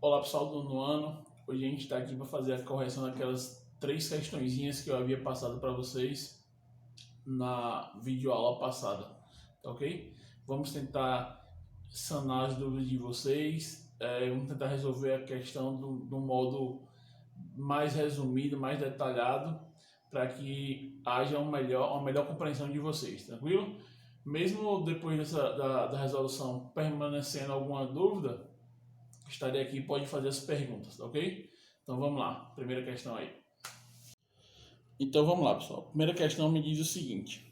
Olá pessoal do nono ano, hoje a gente está aqui para fazer a correção daquelas 3 questõezinhas que eu havia passado para vocês na videoaula passada, tá ok? Vamos tentar sanar as dúvidas de vocês, vamos tentar resolver a questão do modo mais resumido, mais detalhado, para que haja uma melhor compreensão de vocês, tranquilo? Mesmo depois da resolução permanecendo alguma dúvida, estarei aqui e pode fazer as perguntas, ok? Então vamos lá, primeira questão aí. Então vamos lá, pessoal. Primeira questão me diz o seguinte: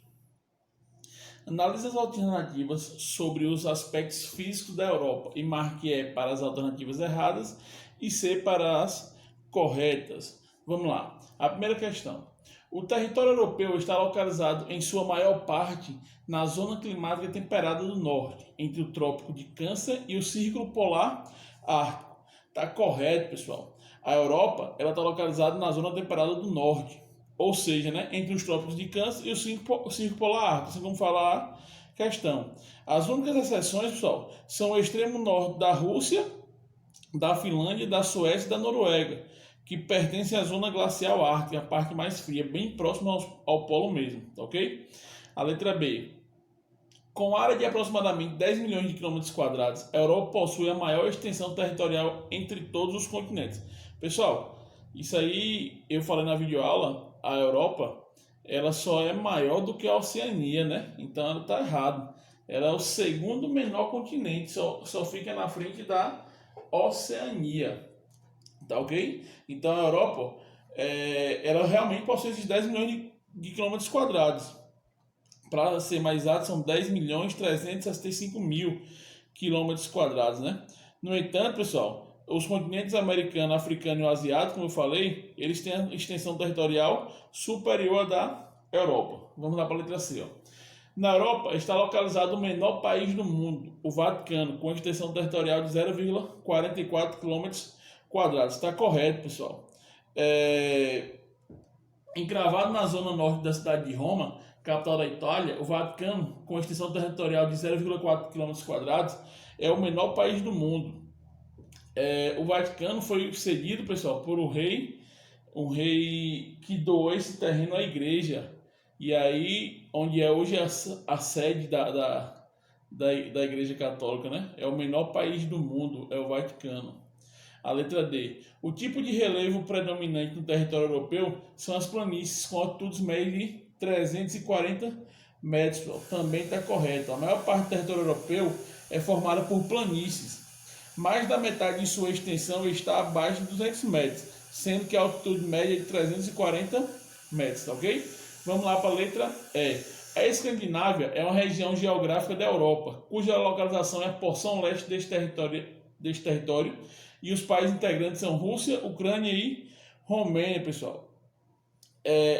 analise as alternativas sobre os aspectos físicos da Europa e marque E para as alternativas erradas e C para as corretas. Vamos lá. A primeira questão: o território europeu está localizado em sua maior parte na zona climática temperada do norte, entre o Trópico de Câncer e o Círculo Polar Ártico. Tá correto, pessoal. A Europa ela está localizada na zona temperada do norte, ou seja, né, entre os Trópicos de Câncer e o Círculo Polar Ártico, assim como falar a questão. As únicas exceções, pessoal, são o extremo norte da Rússia, da Finlândia, da Suécia e da Noruega, que pertencem à zona glacial ártica, a parte mais fria, bem próxima ao polo mesmo, ok? A letra B. Com área de aproximadamente 10 milhões de quilômetros quadrados, a Europa possui a maior extensão territorial entre todos os continentes. Pessoal, isso aí eu falei na videoaula, a Europa, ela só é maior do que a Oceania, né? Então ela está errado. Ela é o segundo menor continente, só fica na frente da Oceania. Tá ok? Então a Europa, ela realmente possui esses 10 milhões de quilômetros quadrados. Para ser mais exato, são 10 milhões 365 mil quilômetros quadrados, né? No entanto, pessoal, os continentes americano, africano e asiático, como eu falei, eles têm a extensão territorial superior à da Europa. Vamos lá para a letra C, ó. Na Europa está localizado o menor país do mundo, o Vaticano, com extensão territorial de 0,44 quilômetros quadrados. Está correto, pessoal. Encravado na zona norte da cidade de Roma, capital da Itália, o Vaticano, com extensão territorial de 0,4 km², é o menor país do mundo. O Vaticano foi cedido, pessoal, por um rei que doou esse terreno à igreja. E aí, onde é hoje a sede da Igreja Católica, né? É o menor país do mundo, é o Vaticano. A letra D. O tipo de relevo predominante no território europeu são as planícies com altitudes médias de 340 metros. Também está correto. A maior parte do território europeu é formada por planícies. Mais da metade de sua extensão está abaixo de 200 metros, sendo que a altitude média é de 340 metros, ok? Vamos lá para a letra E. A Escandinávia é uma região geográfica da Europa, cuja localização é a porção leste deste território e os países integrantes são Rússia, Ucrânia e Romênia, pessoal.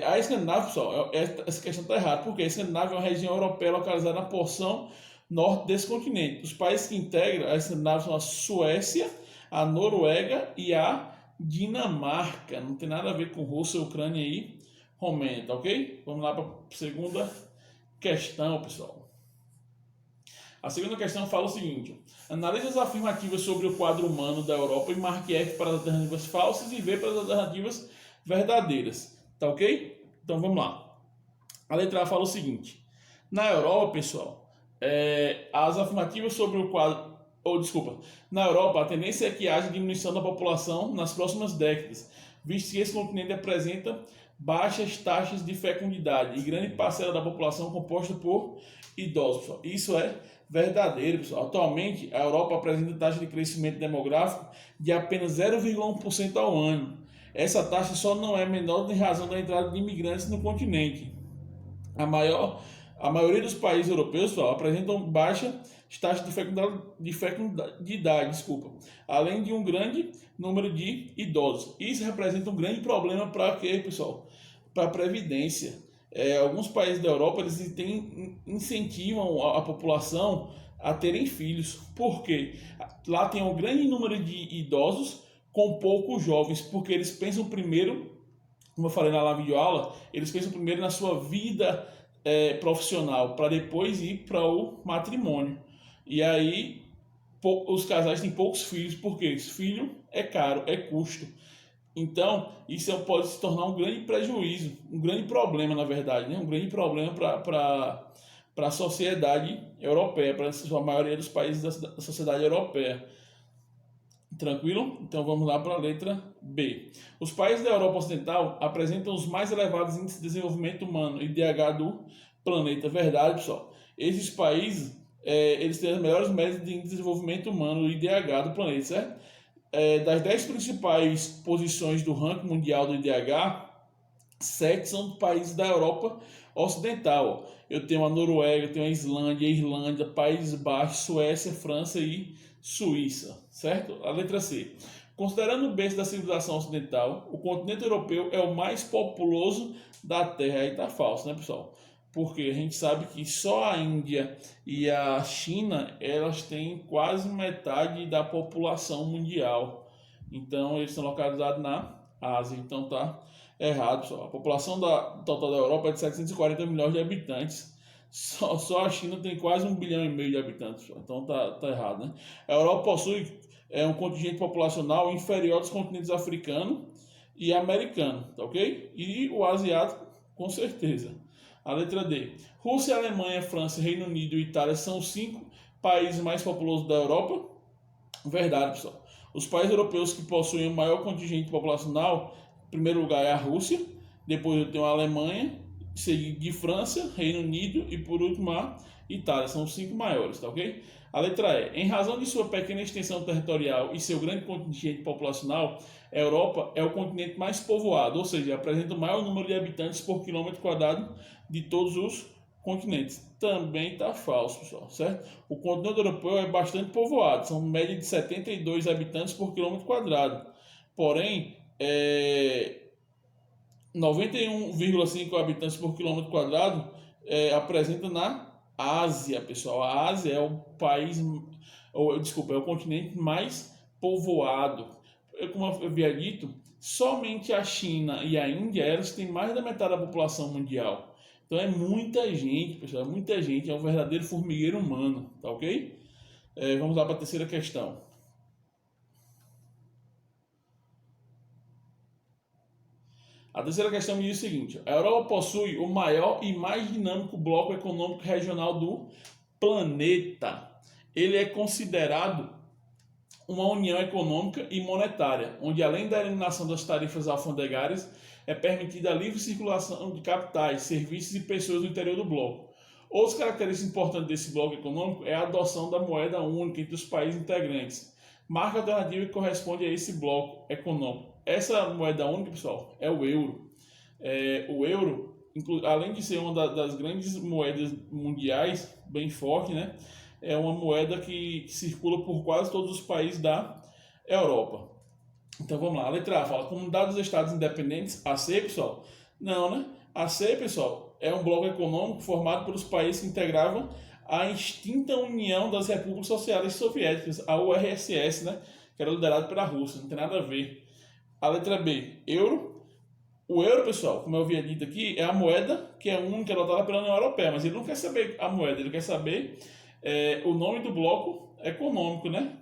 A Escandinávia, pessoal, essa questão está errada, porque a Escandinávia é uma região europeia localizada na porção norte desse continente. Os países que integram a Escandinávia são a Suécia, a Noruega e a Dinamarca. Não tem nada a ver com Rússia, Ucrânia e Romênia, tá ok? Vamos lá para a segunda questão, pessoal. A segunda questão fala o seguinte: analise as afirmativas sobre o quadro humano da Europa e marque F para as alternativas falsas e V para as alternativas verdadeiras. Tá ok? Então vamos lá. A letra A fala o seguinte: na Europa, pessoal, as afirmativas sobre o quadro. Na Europa, a tendência é que haja diminuição da população nas próximas décadas, visto que esse continente apresenta baixas taxas de fecundidade e grande parcela da população composta por idosos. Pessoal. Isso é verdadeiro, pessoal. Atualmente, a Europa apresenta taxa de crescimento demográfico de apenas 0,1% ao ano. Essa taxa só não é menor em razão da entrada de imigrantes no continente. A maioria dos países europeus, pessoal, apresentam baixa taxa de fecundidade, além de um grande número de idosos. Isso representa um grande problema para quê, pessoal? Para a previdência. Alguns países da Europa eles incentivam a população a terem filhos. Por quê? Lá tem um grande número de idosos com poucos jovens, porque eles pensam primeiro, como eu falei na videoaula, eles pensam primeiro na sua vida profissional, para depois ir para o matrimônio. E aí os casais têm poucos filhos, porque filho é caro, é custo. Então, isso pode se tornar um grande prejuízo, um grande problema, na verdade, né? Um grande problema para a sociedade europeia, para a maioria dos países da sociedade europeia. Tranquilo? Então vamos lá para a letra B. Os países da Europa Ocidental apresentam os mais elevados índices de desenvolvimento humano, IDH, do planeta. Verdade, pessoal. Esses países, eles têm as melhores médias de índice de desenvolvimento humano, IDH, do planeta, certo? Das 10 principais posições do ranking mundial do IDH, 7 são países da Europa Ocidental. Eu tenho a Noruega, eu tenho a Islândia, Irlanda, Países Baixos, Suécia, França e Suíça, certo? A letra C. Considerando o berço da civilização ocidental, o continente europeu é o mais populoso da Terra. Aí tá falso, né, pessoal? Porque a gente sabe que só a Índia e a China, elas têm quase metade da população mundial. Então, eles são localizados na Ásia. Então, tá errado, pessoal. A população total da Europa é de 740 milhões de habitantes. Só a China tem quase 1,5 bilhão de habitantes. Então, tá errado, né? A Europa possui um contingente populacional inferior aos continentes africano e americano, tá ok? E o asiático, com certeza. A letra D. Rússia, Alemanha, França, Reino Unido e Itália são os 5 países mais populosos da Europa. Verdade, pessoal. Os países europeus que possuem o maior contingente populacional, em primeiro lugar é a Rússia, depois eu tenho a Alemanha, seguido de França, Reino Unido e por último a Itália. São os 5 maiores, tá ok? A letra E. Em razão de sua pequena extensão territorial e seu grande contingente populacional, a Europa é o continente mais povoado, ou seja, apresenta o maior número de habitantes por quilômetro quadrado de todos os continentes. Também está falso, pessoal, certo? O continente europeu é bastante povoado, são média de 72 habitantes por quilômetro quadrado. Porém, 91,5 habitantes por quilômetro quadrado apresenta na Ásia, pessoal. A Ásia é o país, é o continente mais povoado. Como eu havia dito, somente a China e a Índia, elas têm mais da metade da população mundial. Então é muita gente, pessoal, é muita gente, é um verdadeiro formigueiro humano, tá ok? Vamos lá para a terceira questão. A terceira questão me diz o seguinte: a Europa possui o maior e mais dinâmico bloco econômico regional do planeta. Ele é considerado uma união econômica e monetária, onde além da eliminação das tarifas alfandegárias, é permitida a livre circulação de capitais, serviços e pessoas no interior do bloco. Outras características importantes desse bloco econômico é a adoção da moeda única entre os países integrantes, marca alternativa que corresponde a esse bloco econômico. Essa moeda única, pessoal, é o euro. O euro, além de ser uma das grandes moedas mundiais, bem forte, né? É uma moeda que circula por quase todos os países da Europa. Então vamos lá, a letra A fala Comunidade dos Estados Independentes, AC, pessoal? Não, né? AC, pessoal, é um bloco econômico formado pelos países que integravam a extinta União das Repúblicas Socialistas Soviéticas, a URSS, né? Que era liderado pela Rússia, não tem nada a ver. A letra B, euro. O euro, pessoal, como eu havia dito aqui, é a moeda que é única adotada pela União Europeia, mas ele não quer saber a moeda, ele quer saber o nome do bloco econômico, né?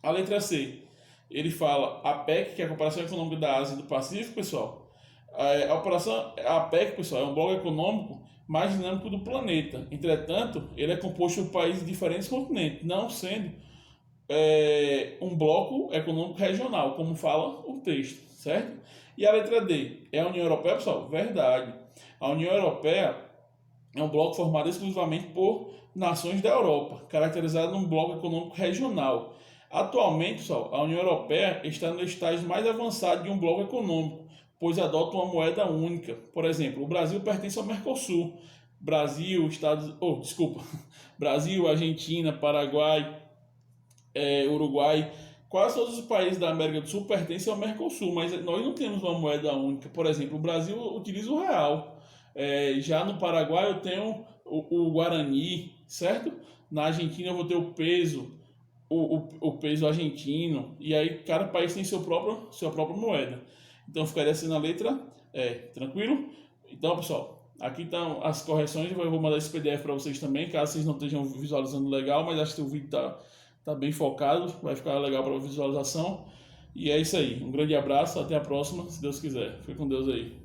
A letra C, ele fala APEC, que é a Cooperação Econômica da Ásia e do Pacífico, pessoal. A APEC, pessoal, é um bloco econômico mais dinâmico do planeta. Entretanto, ele é composto por países de diferentes continentes, não sendo um bloco econômico regional, como fala o texto, certo? E a letra D, é a União Europeia, pessoal? Verdade. A União Europeia é um bloco formado exclusivamente por nações da Europa, caracterizado num bloco econômico regional. Atualmente, pessoal, a União Europeia está no estágio mais avançado de um bloco econômico, pois adota uma moeda única. Por exemplo, o Brasil pertence ao Mercosul. Brasil, Argentina, Paraguai, Uruguai, quase todos os países da América do Sul pertencem ao Mercosul, mas nós não temos uma moeda única. Por exemplo, o Brasil utiliza o real. Já no Paraguai eu tenho o Guarani, certo? Na Argentina eu vou ter o peso, o peso argentino, e aí cada país tem sua própria moeda. Então ficaria assim na letra tranquilo? Então, pessoal, aqui estão as correções, eu vou mandar esse PDF para vocês também, caso vocês não estejam visualizando legal, mas acho que o vídeo tá bem focado, vai ficar legal para visualização. E é isso aí. Um grande abraço, até a próxima, se Deus quiser. Fique com Deus aí.